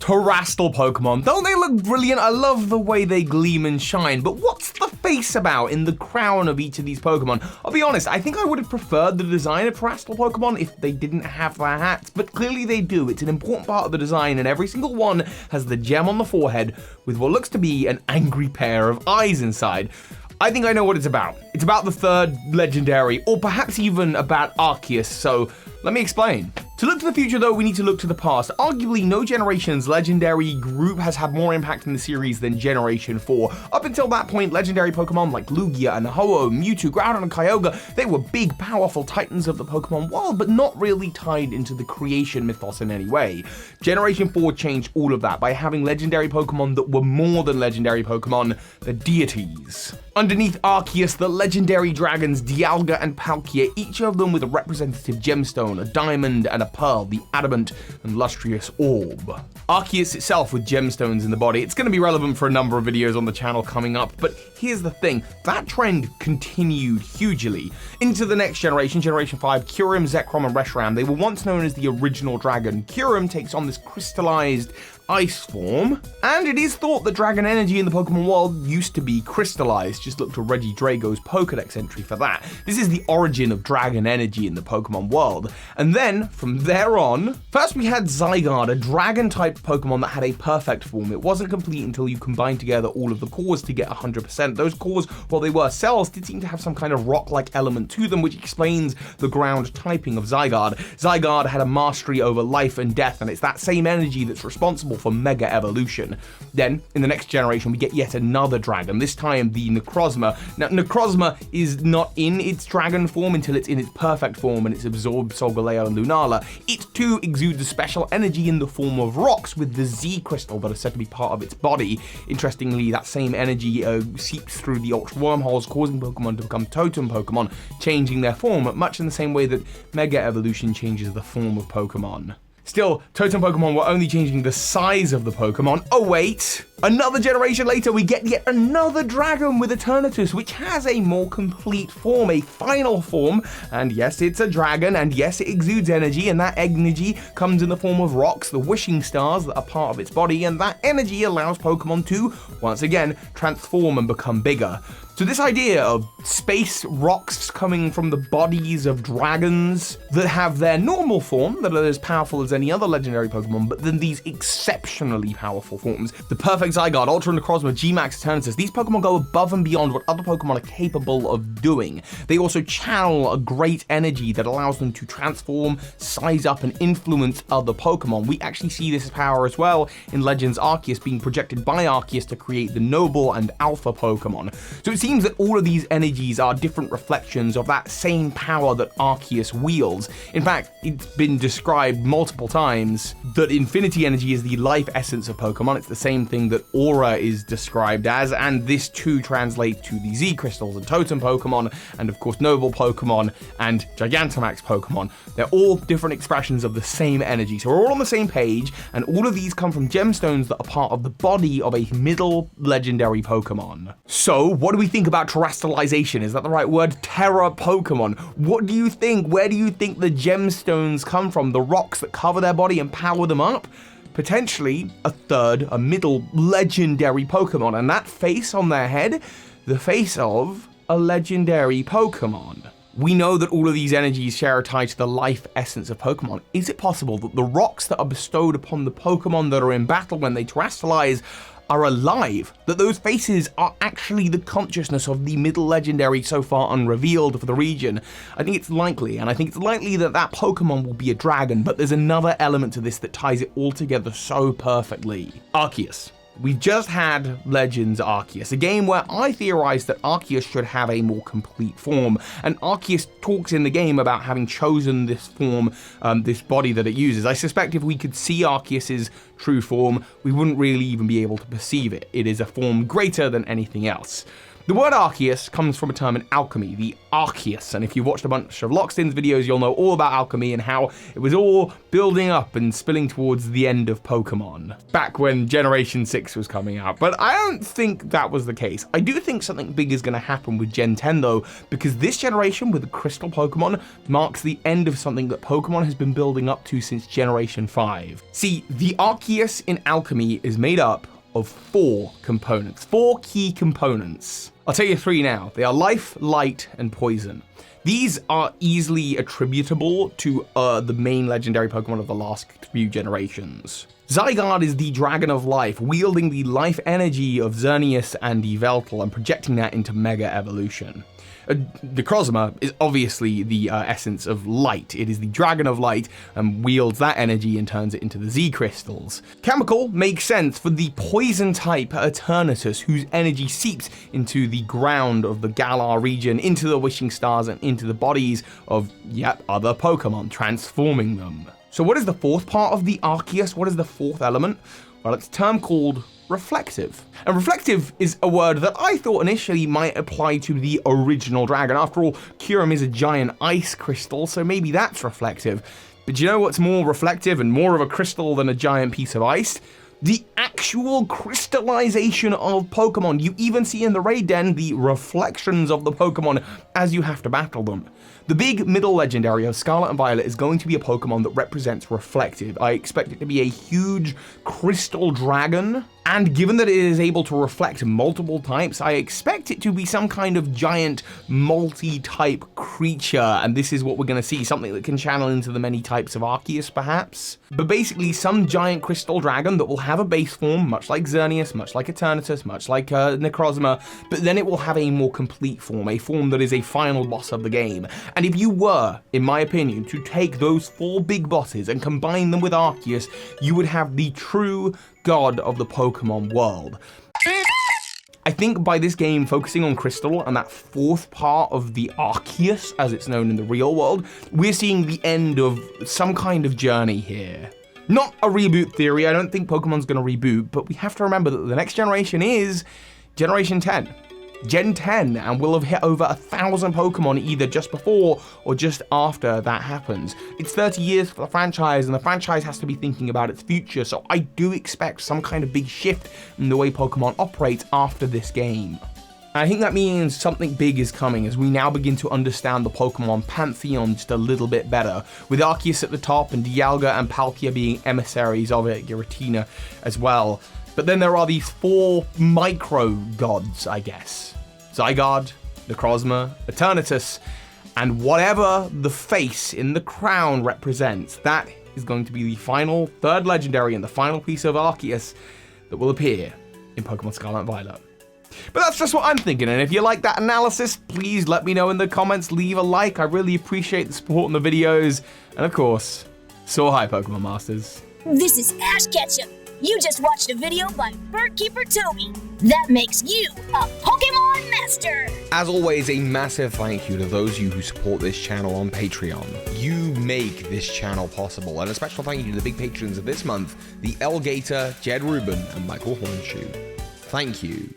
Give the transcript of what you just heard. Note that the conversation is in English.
Terastal Pokemon. Don't they look brilliant? I love the way they gleam and shine, but what's the face about in the crown of each of these Pokemon? I'll be honest, I think I would have preferred the design of Terastal Pokemon if they didn't have their hats, but clearly they do. It's an important part of the design, and every single one has the gem on the forehead with what looks to be an angry pair of eyes inside. I think I know what it's about. It's about the third legendary, or perhaps even about Arceus, so let me explain. To look to the future though, we need to look to the past. Arguably, no generation's legendary group has had more impact in the series than Generation 4. Up until that point, legendary Pokemon like Lugia and Ho-Oh, Mewtwo, Groudon and Kyogre, they were big, powerful titans of the Pokemon world, but not really tied into the creation mythos in any way. Generation 4 changed all of that by having legendary Pokemon that were more than legendary Pokemon, the deities. Underneath Arceus, the legendary dragons Dialga and Palkia, each of them with a representative gemstone, a diamond and a pearl, the adamant and lustrous orb. Arceus itself with gemstones in the body. It's going to be relevant for a number of videos on the channel coming up, but here's the thing, that trend continued hugely. Into the next generation, Generation 5, Kyurem, Zekrom and Reshiram, they were once known as the original dragon. Kyurem takes on this crystallized ice form, and it is thought that dragon energy in the Pokemon world used to be crystallized. Just look to Reggie Drago's Pokedex entry for that. This is the origin of dragon energy in the Pokemon world. And then, from there on, first we had Zygarde, a dragon-type Pokemon that had a perfect form. It wasn't complete until you combined together all of the cores to get 100%. Those cores, while they were cells, did seem to have some kind of rock-like element to them, which explains the ground typing of Zygarde. Zygarde had a mastery over life and death, and it's that same energy that's responsible for Mega Evolution. Then, in the next generation, we get yet another dragon, this time the Necrozma. Now, Necrozma is not in its dragon form until it's in its perfect form and it's absorbed Solgaleo and Lunala. It too exudes a special energy in the form of rocks with the Z crystal that is said to be part of its body. Interestingly, that same energy seeps through the Ultra Wormholes, causing Pokemon to become Totem Pokemon, changing their form, much in the same way that Mega Evolution changes the form of Pokemon. Still, Totem Pokemon were only changing the size of the Pokemon. Oh wait! Another generation later, we get yet another dragon with Eternatus, which has a more complete form, a final form. And yes, it's a dragon, and yes, it exudes energy, and that energy comes in the form of rocks, the wishing stars that are part of its body, and that energy allows Pokemon to, once again, transform and become bigger. So this idea of space rocks coming from the bodies of dragons that have their normal form, that are as powerful as any other legendary Pokemon, but then these exceptionally powerful forms, the perfect Zygarde, Ultra Necrozma, G-Max, Eternatus, these Pokemon go above and beyond what other Pokemon are capable of doing. They also channel a great energy that allows them to transform, size up, and influence other Pokemon. We actually see this power as well in Legends Arceus being projected by Arceus to create the Noble and Alpha Pokemon. So it seems that all of these energies are different reflections of that same power that Arceus wields. In fact, it's been described multiple times that Infinity Energy is the life essence of Pokemon. It's the same thing that Aura is described as, and this too translates to the Z Crystals and Totem Pokemon, and of course Noble Pokemon and Gigantamax Pokemon. They're all different expressions of the same energy. So we're all on the same page, and all of these come from gemstones that are part of the body of a middle legendary Pokemon. So what do we think about terastalization? Is that the right word? Tera Pokemon. What do you think? Where do you think the gemstones come from? The rocks that cover their body and power them up? Potentially a middle legendary Pokemon, and that face on their head, the face of a legendary Pokemon. We know that all of these energies share a tie to the life essence of Pokemon. Is it possible that the rocks that are bestowed upon the Pokemon that are in battle when they terastalize are alive, that those faces are actually the consciousness of the middle legendary so far unrevealed for the region? I think it's likely, and I think it's likely that that Pokemon will be a dragon, but there's another element to this that ties it all together so perfectly. Arceus. We've just had Legends Arceus, a game where I theorized that Arceus should have a more complete form, and Arceus talks in the game about having chosen this form, this body that it uses. I suspect if we could see Arceus's true form, we wouldn't really even be able to perceive it. It is a form greater than anything else. The word Arceus comes from a term in alchemy, the Arceus, and if you've watched a bunch of Lockstin's videos, you'll know all about alchemy and how it was all building up and spilling towards the end of Pokemon, back when Generation 6 was coming out. But I don't think that was the case. I do think something big is going to happen with Gen 10 though, because this generation with the Crystal Pokemon marks the end of something that Pokemon has been building up to since Generation 5. See, the Arceus in alchemy is made up of 4 components, 4 key components. I'll tell you 3 now. They are life, light, and poison. These are easily attributable to the main legendary Pokemon of the last few generations. Zygarde is the Dragon of Life, wielding the life energy of Xerneas and Yveltal and projecting that into Mega Evolution. Necrozma is obviously the essence of light. It is the Dragon of Light and wields that energy and turns it into the Z crystals. Chemical makes sense for the poison type Eternatus, whose energy seeps into the ground of the Galar region, into the Wishing Stars, and into the bodies of yet other Pokemon, transforming them. So what is the 4th part of the Arceus? What is the 4th element? Well, it's a term called reflective. And reflective is a word that I thought initially might apply to the original dragon. After all, Kyurem is a giant ice crystal, so maybe that's reflective. But you know what's more reflective and more of a crystal than a giant piece of ice? The actual crystallization of Pokemon. You even see in the raid den the reflections of the Pokemon as you have to battle them. The big middle legendary of Scarlet and Violet is going to be a Pokemon that represents reflective. I expect it to be a huge crystal dragon, and given that it is able to reflect multiple types, I expect it to be some kind of giant multi-type creature, and this is what we're going to see, something that can channel into the many types of Arceus perhaps. But basically some giant crystal dragon that will have a base form, much like Xerneas, much like Eternatus, much like Necrozma, but then it will have a more complete form, a form that is a final boss of the game. And if you were, in my opinion, to take those 4 big bosses and combine them with Arceus, you would have the true god of the Pokemon world. I think by this game focusing on Crystal and that 4th part of the Arceus, as it's known in the real world, we're seeing the end of some kind of journey here. Not a reboot theory, I don't think Pokemon's gonna reboot, but we have to remember that the next generation is Generation 10. Gen 10, and we'll have hit over 1,000 Pokemon either just before or just after that happens. It's 30 years for the franchise, and the franchise has to be thinking about its future, so I do expect some kind of big shift in the way Pokemon operates after this game. I think that means something big is coming as we now begin to understand the Pokemon Pantheon just a little bit better, with Arceus at the top and Dialga and Palkia being emissaries of it, Giratina as well. But then there are these 4 micro gods, I guess. Zygarde, Necrozma, Eternatus, and whatever the face in the crown represents, that is going to be the final 3rd legendary and the final piece of Arceus that will appear in Pokemon Scarlet and Violet. But that's just what I'm thinking, and if you like that analysis, please let me know in the comments, leave a like, I really appreciate the support on the videos, and of course, so hi Pokemon Masters. This is Ash Ketchum. You just watched a video by Birdkeeper Toby. That makes you a Pokemon Master! As always, a massive thank you to those of you who support this channel on Patreon. You make this channel possible, and a special thank you to the big patrons of this month, the Elgator, Jedruben, and Michael Hornschuch. Thank you.